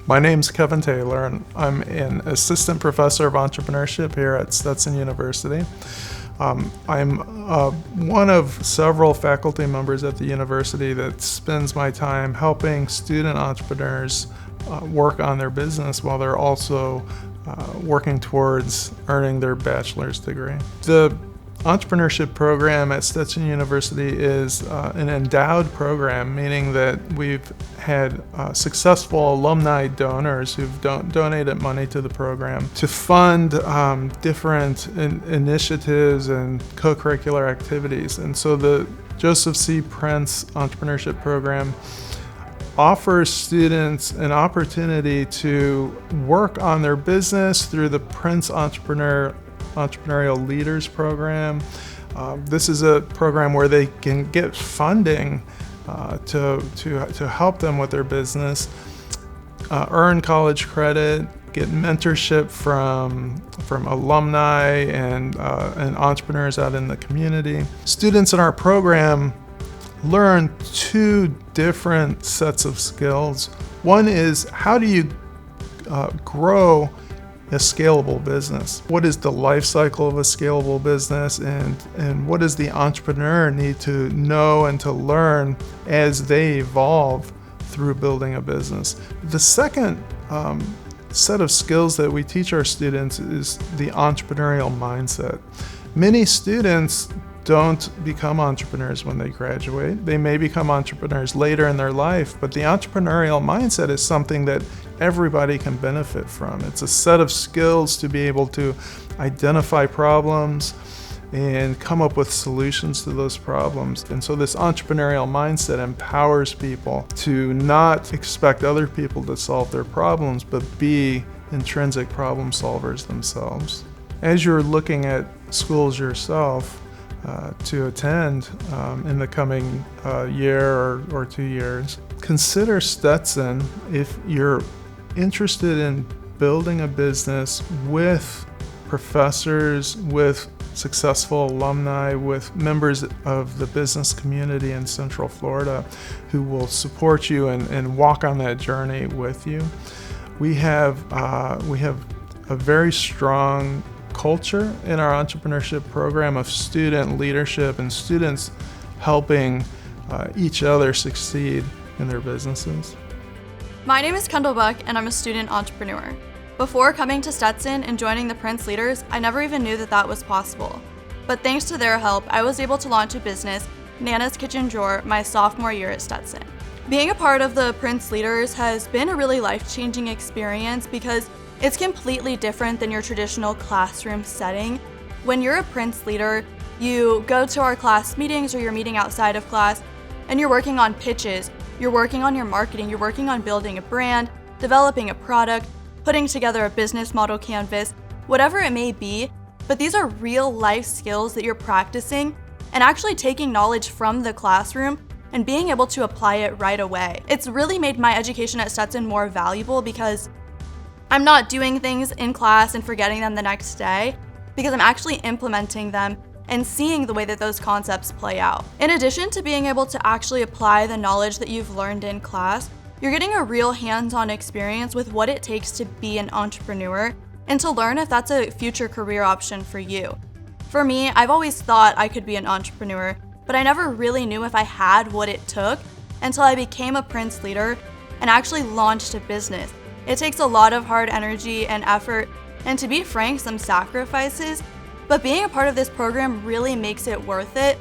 My name's Kevin Taylor, and I'm an assistant professor of entrepreneurship here at Stetson University. I'm one of several faculty members at the university that spends my time helping student entrepreneurs work on their business while they're also working towards earning their bachelor's degree. The entrepreneurship program at Stetson University is an endowed program, meaning that we've had successful alumni donors who've donated money to the program to fund different initiatives and co-curricular activities. And so the Joseph C. Prince Entrepreneurship Program offers students an opportunity to work on their business through the Prince Entrepreneurial Leaders Program. This is a program where they can get funding to help them with their business, earn college credit, get mentorship from alumni and entrepreneurs out in the community. Students in our program learn two different sets of skills. One is, how do you grow a scalable business? What is the life cycle of a scalable business, and what does the entrepreneur need to know and to learn as they evolve through building a business? The second set of skills that we teach our students is the entrepreneurial mindset. Many students don't become entrepreneurs when they graduate. They may become entrepreneurs later in their life, but the entrepreneurial mindset is something that everybody can benefit from. It's a set of skills to be able to identify problems and come up with solutions to those problems. And so this entrepreneurial mindset empowers people to not expect other people to solve their problems, but be intrinsic problem solvers themselves. As you're looking at schools yourself, to attend in the coming year or 2 years, consider Stetson if you're interested in building a business with professors, with successful alumni, with members of the business community in Central Florida who will support you and walk on that journey with you. We have a very strong culture in our entrepreneurship program of student leadership and students helping each other succeed in their businesses. My name is Kendall Buck, and I'm a student entrepreneur. Before coming to Stetson and joining the Prince Leaders, I never even knew that was possible. But thanks to their help, I was able to launch a business, Nana's Kitchen Drawer, my sophomore year at Stetson. Being a part of the Prince Leaders has been a really life-changing experience because it's completely different than your traditional classroom setting. When you're a Prince Leader, you go to our class meetings or you're meeting outside of class and you're working on pitches, you're working on your marketing, you're working on building a brand, developing a product, putting together a business model canvas, whatever it may be, but these are real life skills that you're practicing and actually taking knowledge from the classroom and being able to apply it right away. It's really made my education at Stetson more valuable because I'm not doing things in class and forgetting them the next day, because I'm actually implementing them and seeing the way that those concepts play out. In addition to being able to actually apply the knowledge that you've learned in class, you're getting a real hands-on experience with what it takes to be an entrepreneur and to learn if that's a future career option for you. For me, I've always thought I could be an entrepreneur, but I never really knew if I had what it took until I became a Prince Leader and actually launched a business. It takes a lot of hard energy and effort, and to be frank, some sacrifices, but being a part of this program really makes it worth it,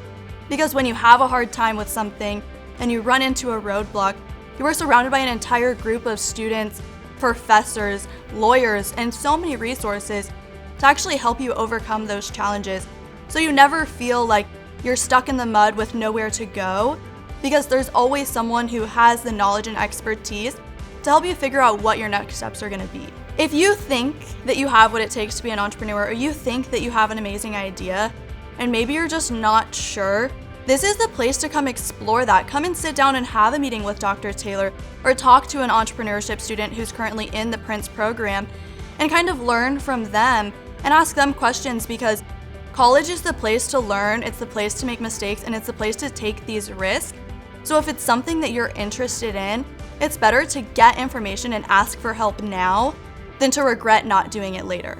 because when you have a hard time with something and you run into a roadblock, you are surrounded by an entire group of students, professors, lawyers, and so many resources to actually help you overcome those challenges. So you never feel like you're stuck in the mud with nowhere to go, because there's always someone who has the knowledge and expertise to help you figure out what your next steps are going to be. If you think that you have what it takes to be an entrepreneur, or you think that you have an amazing idea, and maybe you're just not sure, this is the place to come explore that. Come and sit down and have a meeting with Dr. Taylor, or talk to an entrepreneurship student who's currently in the Prince program, and kind of learn from them and ask them questions, because college is the place to learn, it's the place to make mistakes, and it's the place to take these risks. So if it's something that you're interested in, It's better to get information and ask for help now than to regret not doing it later.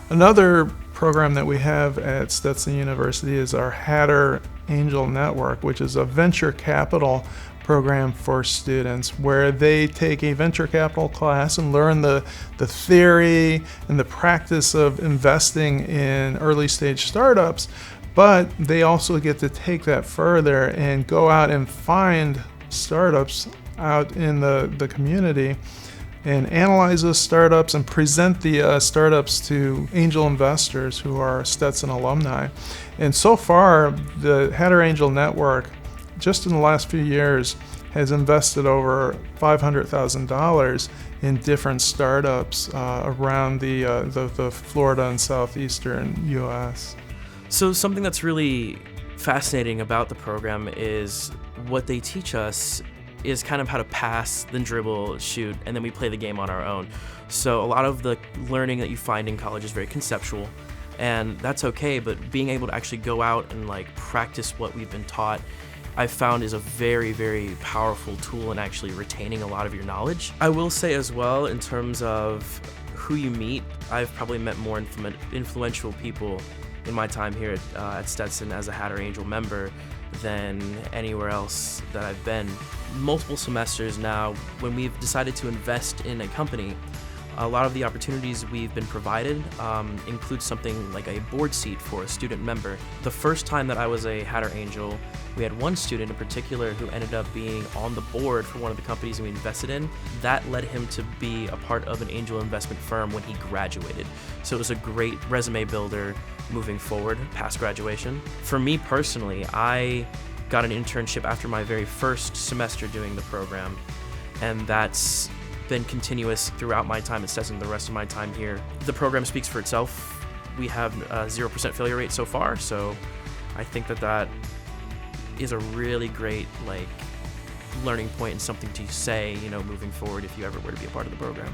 Another program that we have at Stetson University is our Hatter Angel Network, which is a venture capital program for students where they take a venture capital class and learn the theory and the practice of investing in early stage startups, but they also get to take that further and go out and find startups out in the community and analyze those startups and present the startups to angel investors who are Stetson alumni. And so far, the Hatter Angel Network, just in the last few years, has invested over $500,000 in different startups around the Florida and southeastern U.S. So something that's really fascinating about the program is what they teach us is kind of how to pass, then dribble, shoot, and then we play the game on our own. So a lot of the learning that you find in college is very conceptual, and that's okay, but being able to actually go out and practice what we've been taught, I've found is a very, very powerful tool in actually retaining a lot of your knowledge. I will say as well, in terms of who you meet, I've probably met more influential people in my time here at Stetson as a Hatter Angel member than anywhere else that I've been. Multiple semesters now, when we've decided to invest in a company, a lot of the opportunities we've been provided include something like a board seat for a student member. The first time that I was a Hatter Angel, we had one student in particular who ended up being on the board for one of the companies we invested in. That led him to be a part of an angel investment firm when he graduated. So it was a great resume builder moving forward past graduation. For me personally, I got an internship after my very first semester doing the program, and that's been continuous throughout my time at Stetson, the rest of my time here. The program speaks for itself. We have a 0% failure rate so far, so I think that is a really great learning point and something to say, moving forward if you ever were to be a part of the program.